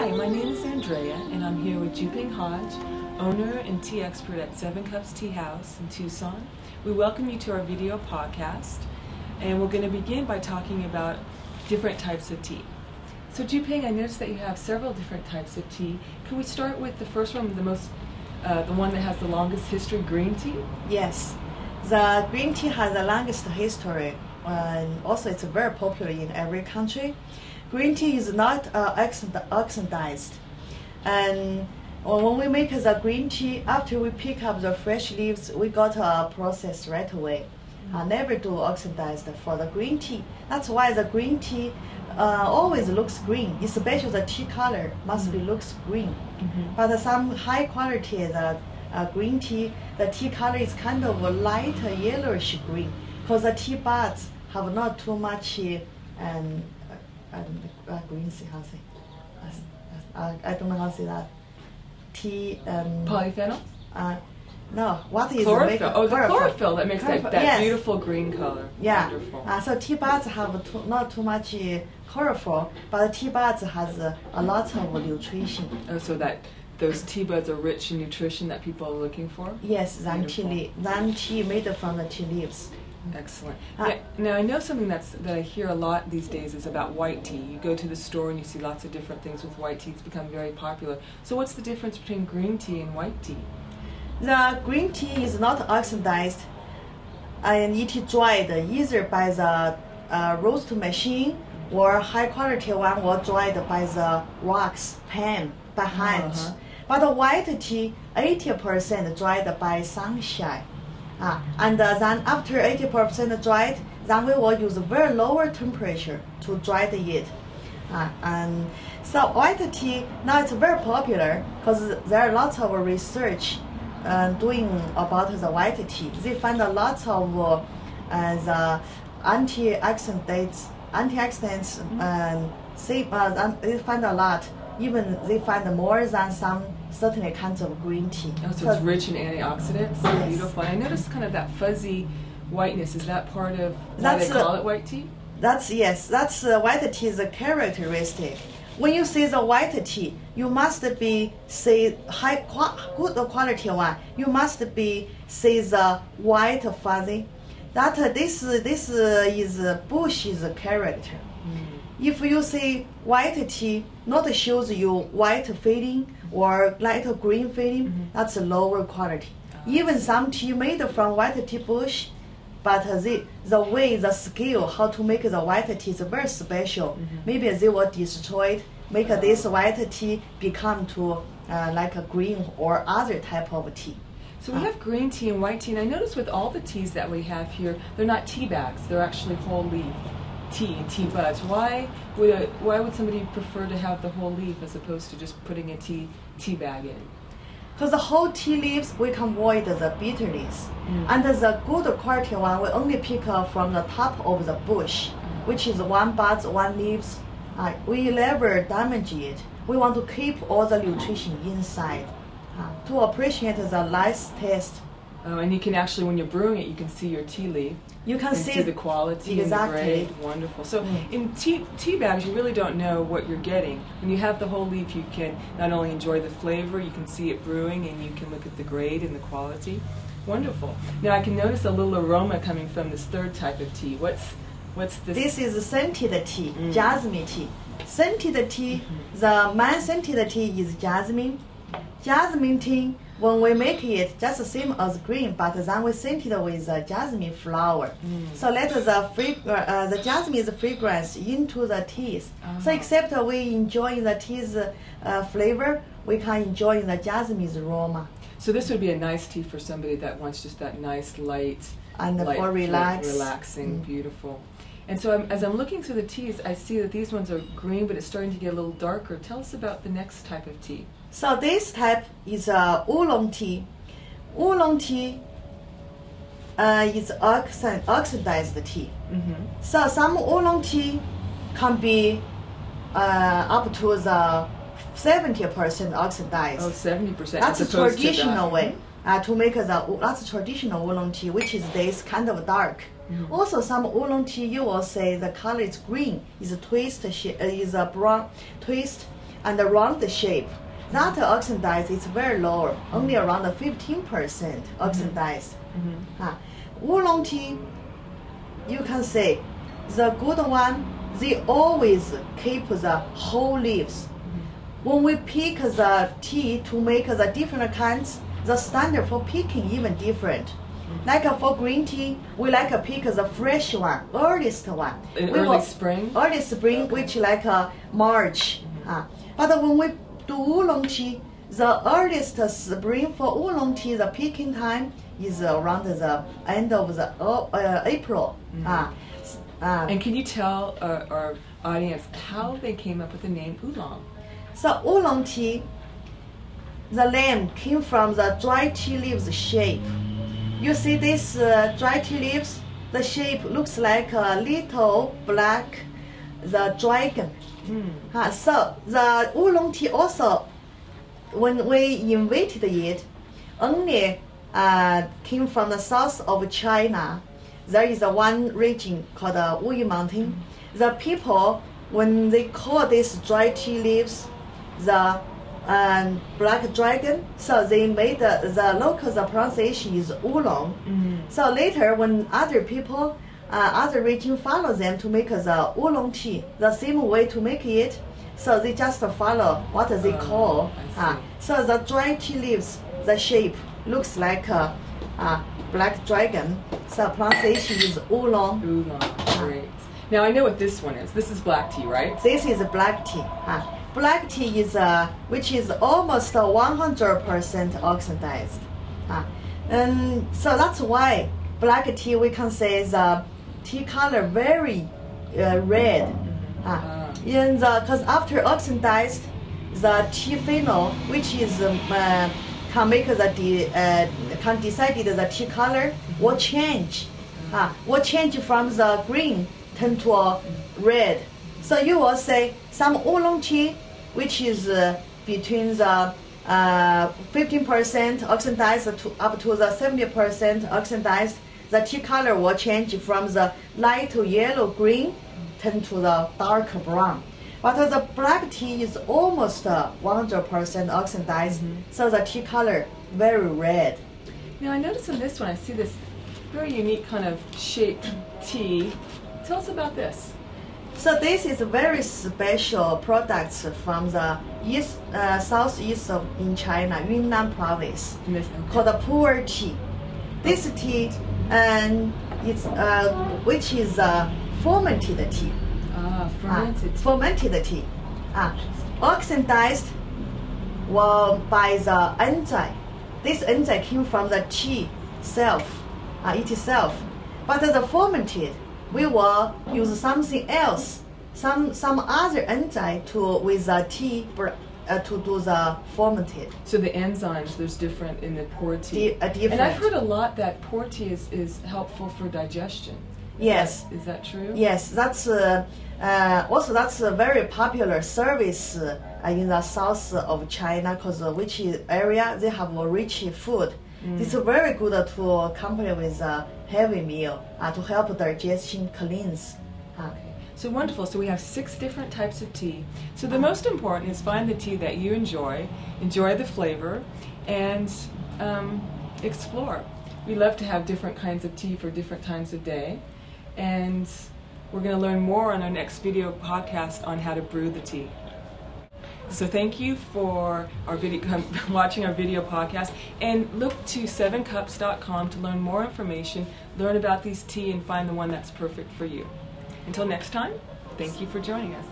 Hi, my name is Andrea, and I'm here with Zhuping Hodge, owner and tea expert at 7 Cups Tea House in Tucson. We welcome you to our video podcast, and we're going to begin by talking about different types of tea. So Zhuping, I noticed that you have several different types of tea. Can we start with the first one, the one that has the longest history, green tea? Yes, the green tea has the longest history, and also it's very popular in every country. Green tea is not oxidized, and when we make the green tea, after we pick up the fresh leaves, we got a process right away. Never do oxidized for the green tea. That's why the green tea always looks green, especially the tea color must be looks green. But some high quality green tea, the tea color is kind of a light yellowish green, because the tea buds have not too much green tea, how to say? I don't know how to say that. Tea. Polyphenol? No, what is chlorophyll? Oh, the chlorophyll that makes that yes. Beautiful green color. Yeah. Wonderful. So tea buds have not too much chlorophyll, but tea buds has a lot of nutrition. Oh, so that those tea buds are rich in nutrition that people are looking for? Yes, than tea made from the tea leaves. Excellent. Now I know something that I hear a lot these days is about white tea. You go to the store and you see lots of different things with white tea. It's become very popular. So what's the difference between green tea and white tea? The green tea is not oxidized, and it is dried either by the roast machine or high quality one or dried by the wax pan by hand. But the white tea, 80% dried by sunshine. And then after 80% dried, then we will use very lower temperature to dry it. And so white tea now it's very popular because there are lots of research doing about the white tea. They find a lot of the antioxidants, and they find a lot. Even they find more than some certain kinds of green tea. Oh, so it's rich in antioxidants? Yes. Beautiful. I noticed kind of that fuzzy whiteness. Is that part of why they call it white tea? That's white tea is a characteristic. When you say the white tea, you must be say good quality one. You must be say the white fuzzy. That this is Bush's character. If you say white tea, not shows you white feeling or light green feeling, that's a lower quality. Even some tea made from white tea bush, but the way, the skill, how to make the white tea is very special. Maybe they will destroy it, make this white tea become to like a green or other type of tea. So we have green tea and white tea, and I notice with all the teas that we have here, they're not tea bags, they're actually whole leaf tea buds. Why would somebody prefer to have the whole leaf as opposed to just putting a tea bag in? Because the whole tea leaves, we can avoid the bitterness. And the good quality one, we only pick up from the top of the bush, which is one buds, one leaves. We never damage it. We want to keep all the nutrition inside to appreciate the nice taste. Oh, and you can actually, when you're brewing it, you can see your tea leaf. You can see the quality exactly. And the grade. Wonderful. So in tea bags, you really don't know what you're getting. When you have the whole leaf, you can not only enjoy the flavor, you can see it brewing, and you can look at the grade and the quality. Wonderful. Now I can notice a little aroma coming from this third type of tea. What's this? This is scented tea, jasmine tea. Scented tea, the main scented tea is jasmine. Jasmine tea, when we make it, just the same as green, but then we scent it with jasmine flower. So let the jasmine's fragrance into the teas. So except we enjoy the tea's flavor, we can enjoy the jasmine's aroma. So this would be a nice tea for somebody that wants just that nice light for relaxing, beautiful. And so as I'm looking through the teas, I see that these ones are green, but it's starting to get a little darker. Tell us about the next type of tea. So this type is oolong tea. Oolong tea is oxidized tea. So some oolong tea can be up to the 70% oxidized. Oh, 70%. That's a traditional way to make that's traditional oolong tea, which is this kind of dark. Also, some oolong tea you will say the color is green, is a twist, is a brown twist. and the round shape. That oxidized is very low, only around 15% oxidized. Oolong tea, you can say, the good one, they always keep the whole leaves. When we pick the tea to make the different kinds, the standard for picking even different. Like for green tea, we like pick the fresh one, earliest one. Early spring? Early spring, which like March. But when we do oolong tea, the earliest spring for oolong tea, the picking time is around the end of the April. And can you tell our audience how they came up with the name Oolong? So oolong tea, the name came from the dry tea leaves shape. You see this dry tea leaves, the shape looks like a little black, the dragon. So the oolong tea also, when we invented it, only came from the south of China. There is one region called Wu Mountain. The people, when they call these dry tea leaves the black dragon, so they made the local pronunciation is oolong. So later, when other people, other region follow them to make the oolong tea, the same way to make it, so they just follow what they call. So the dry tea leaves, the shape looks like a black dragon. So pronunciation is oolong. Oolong, great. Now I know what this one is. This is black tea, right? This is black tea. Black tea is which is almost 100% oxidized. And so that's why black tea, we can say the tea color very red. Because after oxidized, the tea phenol, which is can make can decide the tea color will change. Will change from the green turn to a red. So you will say some oolong tea, which is between the 15% oxidized to up to the 70% oxidized, the tea color will change from the light yellow green turn to the dark brown. But the black tea is almost 100% oxidized, so the tea color very red. Now I notice in this one, I see this very unique kind of shaped tea. Tell us about this. So this is a very special product from the southeast of in China, Yunnan province, called the Pu-erh tea. This tea, it's which is fermented tea. Fermented tea. Oxidized by the enzyme. This enzyme came from the tea itself. But the fermented, we will use something else, some other enzyme with the tea to do the fermented. So the enzymes, there's different in the Pu-erh tea. Different. And I've heard a lot that Pu-erh tea is helpful for digestion. Yes. Is that true? Yes, that's also that's a very popular service in the south of China, because which area they have a rich food. It's very good to accompany with a heavy meal to help digestion cleanse. Okay. So wonderful. So we have 6 different types of tea. So the most important is find the tea that you enjoy the flavor, and explore. We love to have different kinds of tea for different times of day, and we're going to learn more on our next video podcast on how to brew the tea. So thank you for watching our video podcast, and look to 7cups.com to learn more information, learn about these tea, and find the one that's perfect for you. Until next time, thank you for joining us.